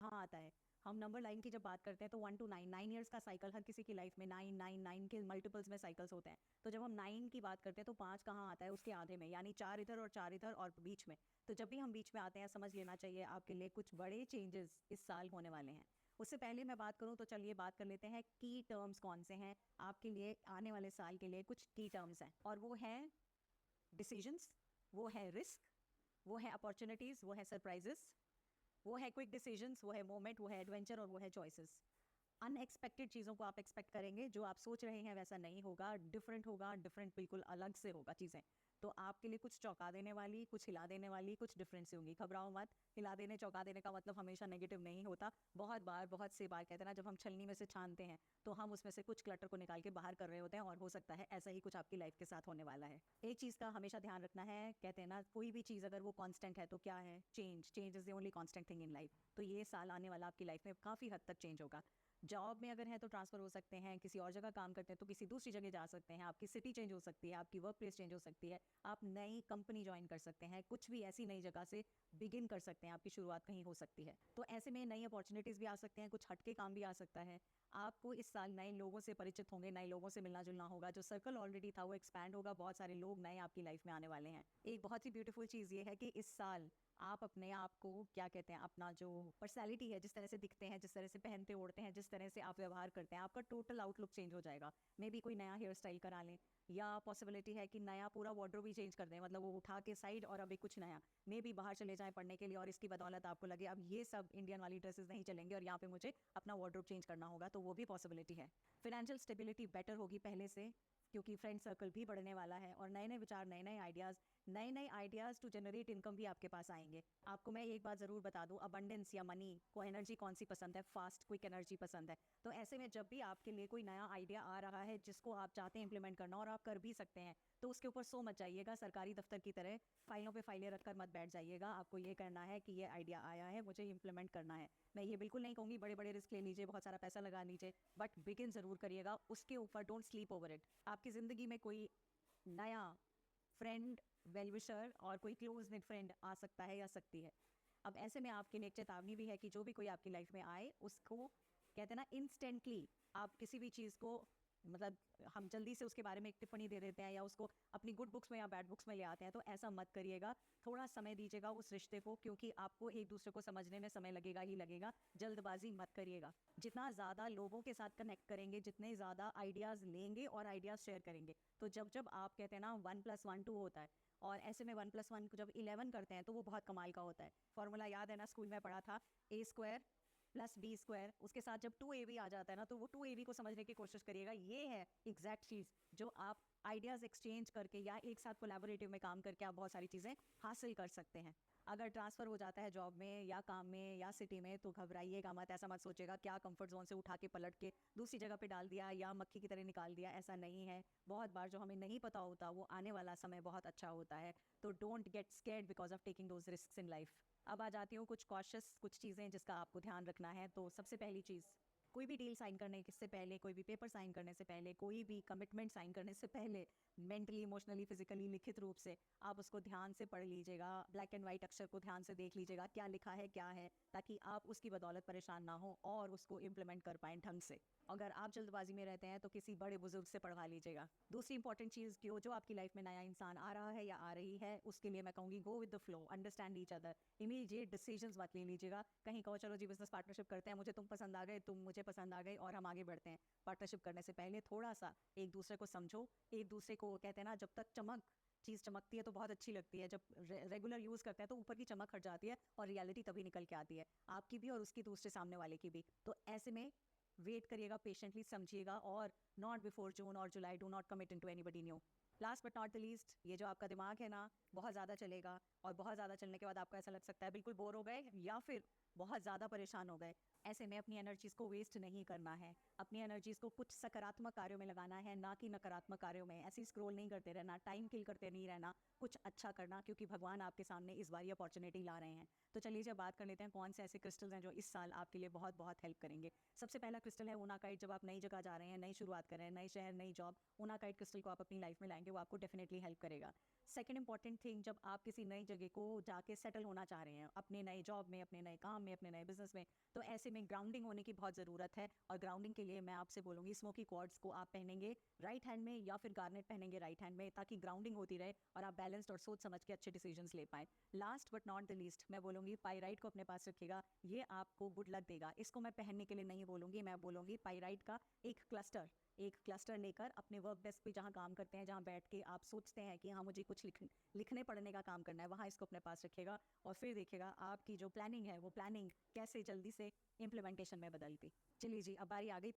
कहाँ आता है। हम नंबर लाइन की जब बात करते हैं तो 1 to 9, 9 ईयर्स का साइकिल हर किसी की लाइफ में, 9 के मल्टीपल्स में साइकिल्स होते हैं। तो जब हम 9 की बात करते हैं तो 5 कहाँ आता है, उसके आधे में, यानी 4 इधर और 4 इधर और बीच में। तो जब भी हम बीच में आते हैं, समझ लेना चाहिए आपके लिए कुछ बड़े चेंजेस इस साल होने वाले हैं। उससे पहले मैं बात करूं तो चलिए बात कर लेते हैं की टर्म्स कौन से हैं आपके लिए आने वाले साल के लिए। कुछ की टर्म्स हैं और वो हैं डिसीजंस, वो है रिस्क, वो है अपॉर्चुनिटीज़, वो है सरप्राइजेस, वो है क्विक डिसीजंस, वो है मोमेंट, वो है एडवेंचर और वो है चॉइसेस। अनएक्सपेक्टेड चीज़ों को आप एक्सपेक्ट करेंगे, जो आप सोच रहे हैं वैसा नहीं होगा, डिफरेंट होगा, डिफरेंट बिल्कुल अलग से होगा चीज़ें। तो आपके लिए कुछ चौंका देने वाली, कुछ हिला देने वाली, कुछ डिफरेंट से होंगी। घबराओ मत, हिला देने चौंका देने का मतलब हमेशा नेगेटिव नहीं होता। बहुत बार, बहुत से बार कहते हैं ना, जब हम छलनी में से छानते हैं तो हम उसमें से कुछ क्लटर को निकाल के बाहर कर रहे होते हैं, और हो सकता है ऐसा ही कुछ आपकी लाइफ के साथ होने वाला है। एक चीज़ का हमेशा ध्यान रखना है, कहते हैं ना कोई भी चीज़ अगर वो कांस्टेंट है तो क्या है, change. Change is the only constant thing in life. तो ये साल आने वाला आपकी लाइफ में काफ़ी हद तक चेंज होगा। जॉब में अगर है तो ट्रांसफ़र हो सकते हैं, किसी और जगह काम करते हैं तो किसी दूसरी जगह जा सकते हैं, आपकी सिटी चेंज हो सकती है, आपकी वर्क प्लेस चेंज हो सकती है, आप नई कंपनी ज्वाइन कर सकते हैं, कुछ भी ऐसी नई जगह से बिगिन कर सकते हैं, आपकी शुरुआत कहीं हो सकती है। तो ऐसे में नई अपॉर्चुनिटीज़ भी आ सकते हैं, कुछ हटके काम भी आ सकता है। आपको इस साल नए लोगों से परिचित होंगे, नए लोगों से मिलना जुलना होगा, जो सर्कल ऑलरेडी था वो एक्सपैंड होगा, बहुत सारे लोग नए आपकी लाइफ में आने वाले हैं। एक बहुत ही ब्यूटीफुल चीज़ ये है कि इस साल आप अपने आप को क्या कहते हैं, अपना जो पर्सनैलिटी है, जिस तरह से दिखते हैं, जिस तरह से पहनते ओढ़ते हैं, जिस तरह से आप व्यवहार करते हैं, आपका टोटल आउटलुक चेंज हो जाएगा। मे बी कोई नया हेयर स्टाइल करा लें, या पॉसिबिलिटी है कि नया पूरा वार्डरोब भी चेंज कर दें, मतलब वो उठा के साइड और अभी कुछ नया। मे बी बाहर चले जाएं पढ़ने के लिए और इसकी बदौलत आपको लगे अब ये सब इंडियन वाली ड्रेसेस नहीं चलेंगे और यहाँ पे मुझे अपना वार्डरोब चेंज करना होगा, तो वो भी पॉसिबिलिटी है। फिनेंशियल स्टेबिलिटी बेटर होगी पहले से, क्योंकि फ्रेंड सर्कल भी बढ़ने वाला है और नए नए विचार, नए नए आइडियाज़ टू जनरेट इनकम भी आपके पास आएंगे। आपको मैं एक बात ज़रूर बता दूं, अबंडेंस या मनी को एनर्जी कौन सी पसंद है, फास्ट क्विक एनर्जी पसंद है। तो ऐसे में जब भी आपके लिए कोई नया आइडिया आ रहा है जिसको आप चाहते हैं इंप्लीमेंट करना और आप कर भी सकते हैं, तो उसके ऊपर सो मत जाइएगा, सरकारी दफ्तर की तरह फाइलों पे फाइलें रखकर मत बैठ जाइएगा। आपको ये करना है कि ये आइडिया आया है, मुझे इंप्लीमेंट करना है। मैं ये बिल्कुल नहीं कहूँगी बड़े बड़े रिस्क ले लीजिए, बहुत सारा पैसा लगा लीजिए, बट बिगिन ज़रूर करिएगा। उसके ऊपर डोंट स्लीप ओवर इट। आपकी ज़िंदगी में कोई नया फ्रेंड, वेल विशर और कोई क्लोज निट फ्रेंड आ सकता है या सकती है। अब ऐसे में आपके लिए एक चेतावनी भी है कि जो भी कोई आपकी लाइफ में आए, उसको कहते हैं ना इंस्टेंटली आप किसी भी चीज़ को, मतलब हम जल्दी से उसके बारे में एक टिप्पणी दे देते हैं या उसको अपनी गुड बुक्स में या बैड बुक्स में ले आते हैं, तो ऐसा मत करिएगा। थोड़ा समय दीजिएगा उस रिश्ते को, क्योंकि आपको एक दूसरे को समझने में समय लगेगा ही लगेगा। जल्दबाजी मत करिएगा। जितना ज़्यादा लोगों के साथ कनेक्ट करेंगे, जितने ज़्यादा आइडियाज़ लेंगे और आइडियाज़ शेयर करेंगे, तो जब जब आप कहते हैं ना 1+1 2 होता है, और ऐसे में 1+1 को जब 11 करते हैं तो वो बहुत कमाल का होता है। फॉर्मूला याद है ना, स्कूल में पढ़ा था, A² + B²। उसके साथ जब 2AB आ जाता है ना, तो वो 2AB को समझने की कोशिश करिएगा। ये है एग्जैक्ट चीज़ जो आप आइडियाज़ एक्सचेंज करके या एक साथ कोलैबोरेटिव में काम करके आप बहुत सारी चीज़ें हासिल कर सकते हैं। अगर ट्रांसफ़र हो जाता है जॉब में या काम में या सिटी में, तो घबराइएगा मत। ऐसा मत सोचिएगा क्या कंफर्ट जोन से उठा के पलट के दूसरी जगह पे डाल दिया या मक्खी की तरह निकाल दिया, ऐसा नहीं है। बहुत बार जो हमें नहीं पता होता, वो आने वाला समय बहुत अच्छा होता है। तो don't get scared because of taking those risk in life. अब आ जाती हूँ कुछ कॉशियस, कुछ चीज़ें जिसका आपको ध्यान रखना है। तो सबसे पहली चीज़, कोई भी डील साइन करने से पहले, कोई भी पेपर साइन करने से पहले, कोई भी कमिटमेंट साइन करने से पहले, मेंटली, इमोशनली, फिजिकली, लिखित रूप से आप उसको ध्यान से पढ़ लीजिएगा। ब्लैक एंड वाइट अक्षर को ध्यान से देख लीजिएगा, क्या लिखा है क्या है, ताकि आप उसकी बदौलत परेशान ना हो और उसको इम्प्लीमेंट कर पाएँ ढंग से। अगर आप जल्दबाजी में रहते हैं तो किसी बड़े बुजुर्ग से पढ़वा लीजिएगा। दूसरी इंपॉर्टेंट चीज़, कि जो आपकी लाइफ में नया इंसान आ रहा है या आ रही है, उसके लिए मैं कहूँगी go with the flow, understand each other. Immediate decisions मत ले लीजिएगा। कहीं कहो चलो जी बिजनेस पार्टनरशिप करते हैं, मुझे तुम पसंद आ गए, तुम मुझे पसंद आ गए और हम आगे बढ़ते हैं। पार्टनरशिप करने से पहले थोड़ा सा एक दूसरे को समझो। एक दूसरे को, कहते हैं ना, जब तक चीज़ चमकती है तो बहुत अच्छी लगती है, जब रेगुलर यूज़ करते हैं तो ऊपर की चमक हट जाती है और रियलिटी तभी निकल के आती है, आपकी भी और उसकी, दूसरे सामने वाले की भी। तो ऐसे में वेट करिएगा, पेशेंटली समझिएगा, और नॉट बिफोर जून और July, do not commit into anybody new. Last but not the least, ये जो आपका दिमाग है ना, बहुत ज़्यादा चलेगा और बहुत ज़्यादा चलने के बाद आपको ऐसा लग सकता है बिल्कुल बोर हो गए या फिर बहुत ज़्यादा परेशान हो गए। ऐसे में अपनी एनर्जीज़ को वेस्ट नहीं करना है। अपनी एनर्जीज़ को कुछ सकारात्मक कार्यों में लगाना है, ना कि नकारात्मक कार्यों में। ऐसे स्क्रॉल नहीं करते रहना, टाइम किल करते नहीं रहना, कुछ अच्छा करना, क्योंकि भगवान आपके सामने इस बार ये अपॉर्चुनिटी ला रहे हैं। तो चलिए जब बात कर लेते हैं कौन से ऐसे क्रिस्टल्स हैं जो इस साल आपके लिए बहुत बहुत हेल्प करेंगे। सबसे पहला क्रिस्टल है ऊनाकाइट। जब आप नई जगह जा रहे हैं, नई शुरुआत कर रहे हैं, नए शहर, नई जॉब, ऊनाकाइट क्रिस्टल को आप अपनी लाइफ में लाएंगे, वो आपको डेफिनेटली हेल्प करेगा। सेकंड इंपॉर्टेंट थिंग, जब आप किसी नई जगह को जाके सेटल होना चाह रहे हैं, अपने नए जॉब में, अपने नए काम काम में, अपने नए बिजनेस में। तो ऐसे में ग्राउंडिंग होने की बहुत ज़रूरत है, और ग्राउंडिंग के लिए मैं आपसे बोलूँगी स्मोकी क्वार्ट्स को आप पहनेंगे राइट हैंड में या फिर गार्नेट पहनेंगे राइट हैंड में, ताकि ग्राउंडिंग होती रहे और आप बैलेंस्ड और सोच समझ के अच्छे डिसीजंस ले पाएँ। Last but not the least मैं बोलूँगी पाइराइट को अपने पास रखिएगा, ये आपको गुड लक देगा। इसको मैं पहनने के लिए नहीं बोलूँगी, मैं बोलूँगी पाइराइट का एक क्लस्टर लेकर अपने वर्क डेस्क पे जहाँ काम करते हैं, जहाँ बैठ के आप सोचते हैं कि हाँ मुझे कुछ लिखने पढ़ने का काम करना है, वहाँ इसको अपने पास रखिएगा और फिर देखिएगा आपकी जो प्लानिंग है वो प्लानिंग कैसे जल्दी से इम्प्लीमेंटेशन में बदलती। चलिए जी, अब बारी आ गई